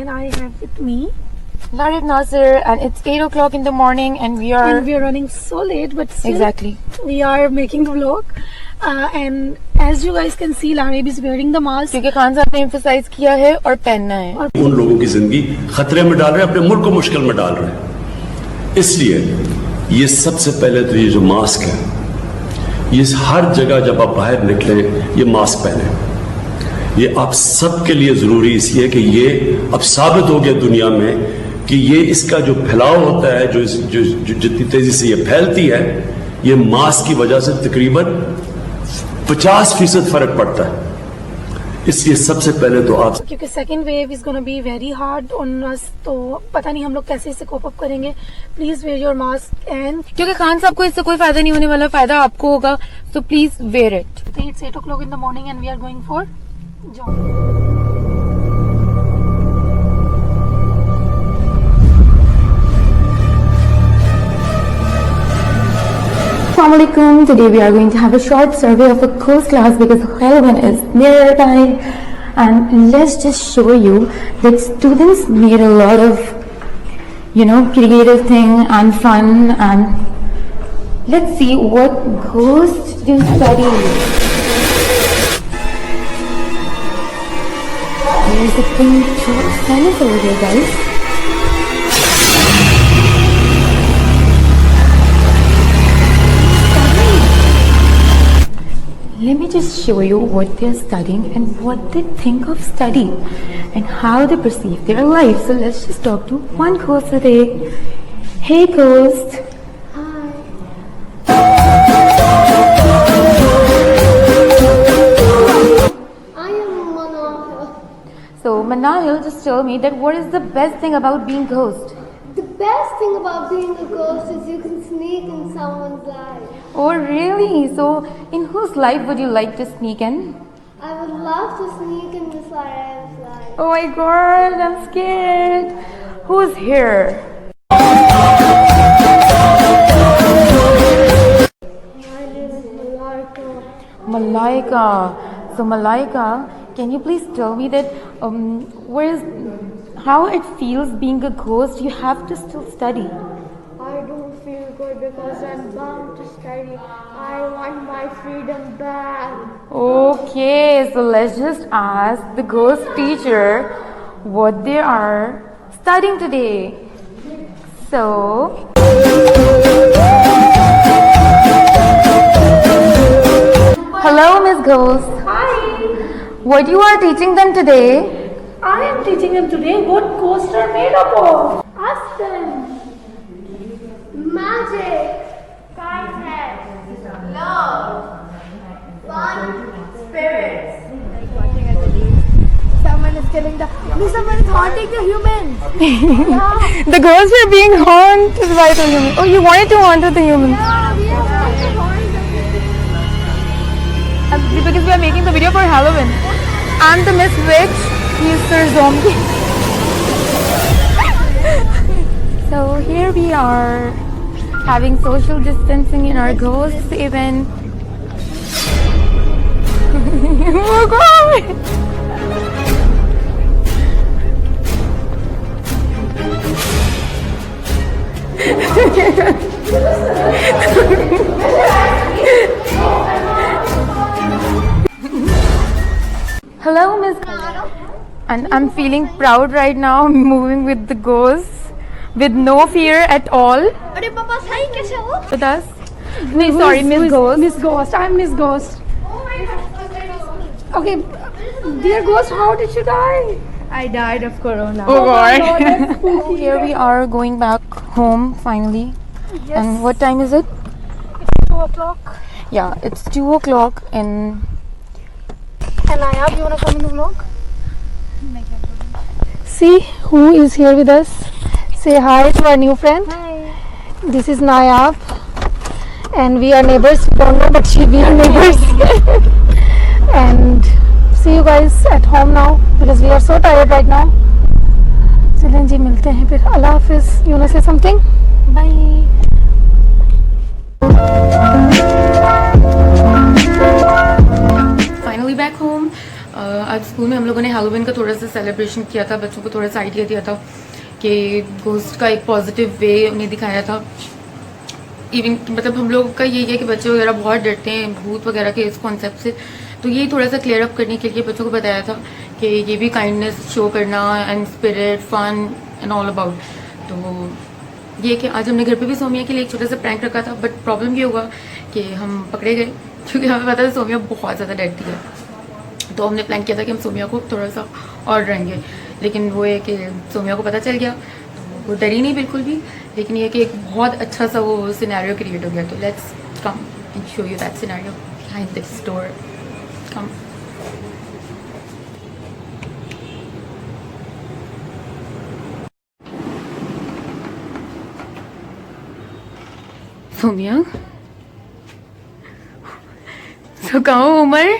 and I have with me Larib Nasir, and it's 8 o'clock in the morning, and we are running so late, but still exactly we are making the vlog. And as you guys can see, Larib is wearing the mask. क्योंकि खान साहब ने emphasize किया है और पहनना है. उन लोगों की जिंदगी खतरे में डाल रहे हैं, अपने मुल्क को मुश्किल में डाल रहे हैं. इसलिए ये सबसे पहले तो ये जो मास्क है, ये हर जगह जब आप बाहर निकले ये मास्क पहने. ये आप सबके लिए जरूरी इसलिए कि ये अब साबित हो गया दुनिया में कि ये इसका जो फैलाव होता है, जो जितनी तेजी से ये फैलती है, ये मास्क की वजह से तकरीबन 50% फर्क पड़ता है. इसलिए सबसे पहले तो आप, क्योंकि second wave is gonna be very hard on us, तो पता नहीं हम लोग कैसे इसे कोप अप करेंगे. Please wear your mask. And क्योंकि खान साहब को इससे कोई फायदा नहीं होने वाला, फायदा आपको होगा, तो please wear it. It's 8 o'clock in the morning and we are going for jog. Assalamualaikum. Today we are going to have a short survey of a course class because Helwan is nearby, and let's just show you that students made a lot of, creative thing and fun, and let's see what ghosts do study. There's a pink tennis over there, guys. Let me just show you what they're studying and what they think of study and how they perceive their life. So let's just talk to one ghost today. Hey ghost. Hi. I am Manahil. So Manahil, just tell me that what is the best thing about being ghost? The best thing about being a ghost is you can sneak in someone's life. Oh really? So in whose life would you like to sneak in? I would love to sneak in Miss Lara's life. Oh my god, I'm scared. Who's here? My name is Malaika. Malaika. So Malaika, can you please tell me that how it feels being a ghost? You have to still study. I don't feel good because I'm bound to study. I want my freedom back. Okay, so let's just ask the ghost teacher what they are studying today. So, hello Miss Ghost. Hi, What you are teaching them today? I am teaching them today what ghosts are made up of. Ask them. Magic. Kindness. Love. Fun. Spirits. Someone is killing someone is haunting the humans. Yeah. The ghosts are being haunted by the humans. Oh, you wanted to haunt the humans. Yeah, we are trying to haunt them. Because we are making the video for Halloween. I'm the Miss Witch. He's Sir Zombie. So here we are having social distancing in our ghost event. Oh God! Hello, Miss. And I'm feeling proud right now, moving with the ghosts, with no fear at all. अरे पापा सही कैसे हो? With us. No, sorry, Miss Ghost. Miss Ghost. I'm Miss Ghost. Okay, dear Ghost, how did you die? I died of corona. Oh God. No, that's spooky. Here we are going back home finally. Yes. And what time is it? It's 2 o'clock. Yeah, it's 2 o'clock and And Nayab, you wanna come in the vlog? See who is here with us. Say hi to our new friend. Hi. This is Nayab, and we are neighbors. Don't know, but we are neighbors. And see you guys at home now because we are so tired right now. चलें जी, मिलते हैं फिर. Allah Hafiz. You wanna say something? Bye. finally back home. I've school में हम लोगों ने Halloween का थोड़ा सा सेलिब्रेशन किया था, बच्चों को थोड़ा सा आइडिया दिया था कि घोस्ट का एक पॉजिटिव वे उन्हें दिखाया था। इवन मतलब हम लोग का यही है कि बच्चे वगैरह बहुत डरते हैं भूत वगैरह के इस कॉन्सेप्ट से, तो यही थोड़ा सा क्लियर अप करने के लिए बच्चों को बताया था कि ये भी काइंडनेस शो करना and spirit fun and all about. तो ये कि आज हमने घर पे भी सोमिया के लिए एक छोटा सा प्रैंक रखा था, बट प्रॉब्लम ये हुआ कि हम पकड़े गए क्योंकि हमें पता था सोमिया बहुत ज़्यादा डरती है। तो हमने प्लान किया था कि हम सोमिया को थोड़ा सा और डराएंगे, लेकिन वो है कि सोमिया को पता चल गया तो वो डरी नहीं बिल्कुल भी, लेकिन ये कि एक बहुत अच्छा सा वो सिनेरियो क्रिएट हो गया। तो let's come and show you that scenario behind this door. Come. Somiya, so कहाँ हो उमर?